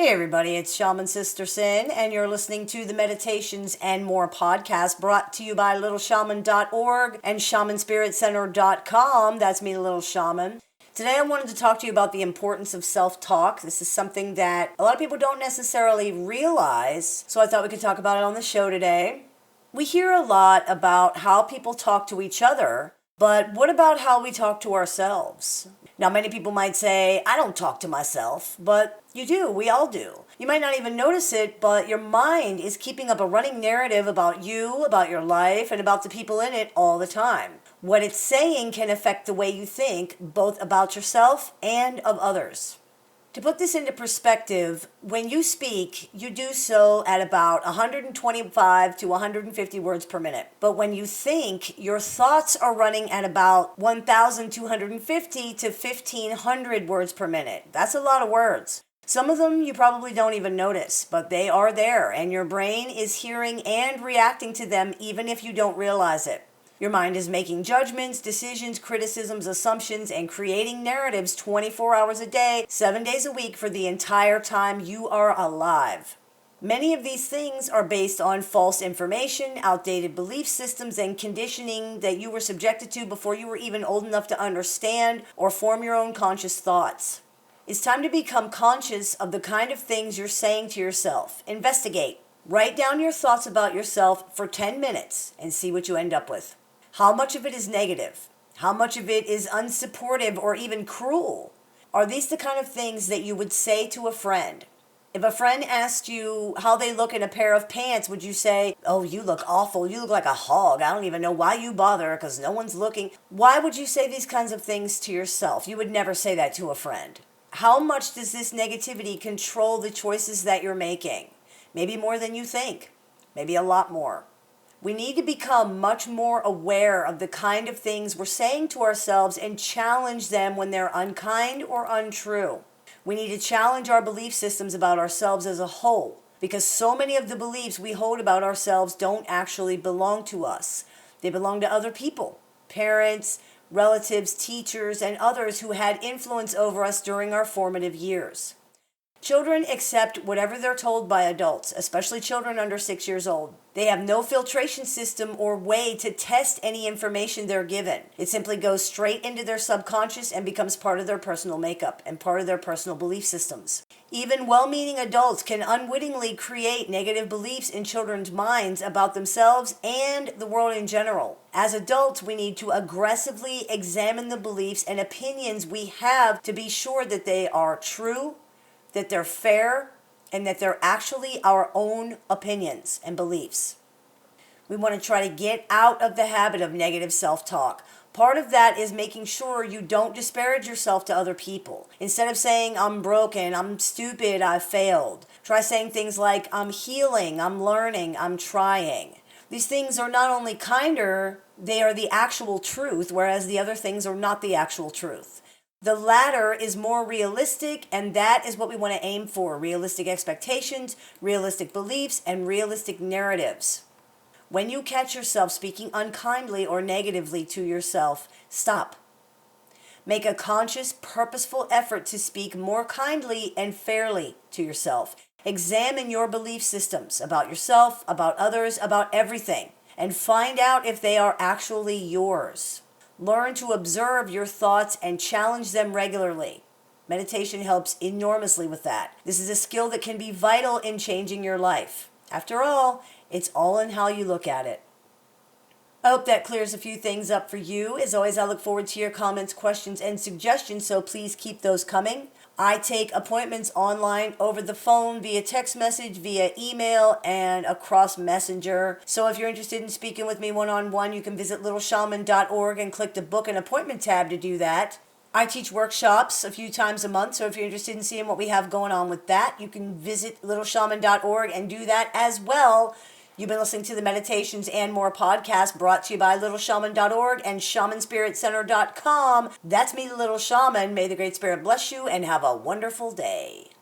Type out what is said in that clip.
Hey everybody, it's Shaman Sister Sin, and you're listening to the Meditations and More podcast brought to you by littleshaman.org and shamanspiritcenter.com. That's me, Little Shaman. Today I wanted to talk to you about the importance of self-talk. This is something that a lot of people don't necessarily realize, so I thought we could talk about it on the show today. We hear a lot about how people talk to each other, but what about how we talk to ourselves? Now, many people might say, I don't talk to myself, but you do. We all do. You might not even notice it, but your mind is keeping up a running narrative about you, about your life, and about the people in it all the time. What it's saying can affect the way you think, both about yourself and of others. To put this into perspective, when you speak, you do so at about 125 to 150 words per minute. But when you think, your thoughts are running at about 1,250 to 1,500 words per minute. That's a lot of words. Some of them you probably don't even notice, but they are there, and your brain is hearing and reacting to them even if you don't realize it. Your mind is making judgments, decisions, criticisms, assumptions, and creating narratives 24 hours a day, 7 days a week for the entire time you are alive. Many of these things are based on false information, outdated belief systems, and conditioning that you were subjected to before you were even old enough to understand or form your own conscious thoughts. It's time to become conscious of the kind of things you're saying to yourself. Investigate. Write down your thoughts about yourself for 10 minutes and see what you end up with. How much of it is negative? How much of it is unsupportive or even cruel? Are these the kind of things that you would say to a friend? If a friend asked you how they look in a pair of pants, would you say, oh, you look awful, you look like a hog, I don't even know why you bother because no one's looking? Why would you say these kinds of things to yourself? You would never say that to a friend. How much does this negativity control the choices that you're making? Maybe more than you think. Maybe a lot more. We need to become much more aware of the kind of things we're saying to ourselves and challenge them when they're unkind or untrue. We need to challenge our belief systems about ourselves as a whole, because so many of the beliefs we hold about ourselves don't actually belong to us. They belong to other people, parents, relatives, teachers, and others who had influence over us during our formative years. Children accept whatever they're told by adults, especially children under 6 years old. They have no filtration system or way to test any information they're given. It simply goes straight into their subconscious and becomes part of their personal makeup and part of their personal belief systems. Even well-meaning adults can unwittingly create negative beliefs in children's minds about themselves and the world in general. As adults, we need to aggressively examine the beliefs and opinions we have to be sure that they are true, that they're fair, and that they're actually our own opinions and beliefs. We want to try to get out of the habit of negative self-talk. Part of that is making sure you don't disparage yourself to other people. Instead of saying, I'm broken, I'm stupid, I failed, try saying things like, I'm healing, I'm learning, I'm trying. These things are not only kinder, they are the actual truth, whereas the other things are not the actual truth. The latter is more realistic, and that is what we want to aim for. Realistic expectations, realistic beliefs, and realistic narratives. When you catch yourself speaking unkindly or negatively to yourself, stop. Make a conscious, purposeful effort to speak more kindly and fairly to yourself. Examine your belief systems about yourself, about others, about everything, and find out if they are actually yours. Learn to observe your thoughts and challenge them regularly. Meditation helps enormously with that. This is a skill that can be vital in changing your life. After all, it's all in how you look at it. I hope that clears a few things up for you. As always, I look forward to your comments, questions, and suggestions, so please keep those coming. I take appointments online, over the phone, via text message, via email, and across Messenger. So if you're interested in speaking with me one-on-one, you can visit littleshaman.org and click the Book an Appointment tab to do that. I teach workshops a few times a month, so if you're interested in seeing what we have going on with that, you can visit littleshaman.org and do that as well. You've been listening to the Meditations and More podcast brought to you by littleshaman.org and shamanspiritcenter.com. That's me, the Little Shaman. May the Great Spirit bless you and have a wonderful day.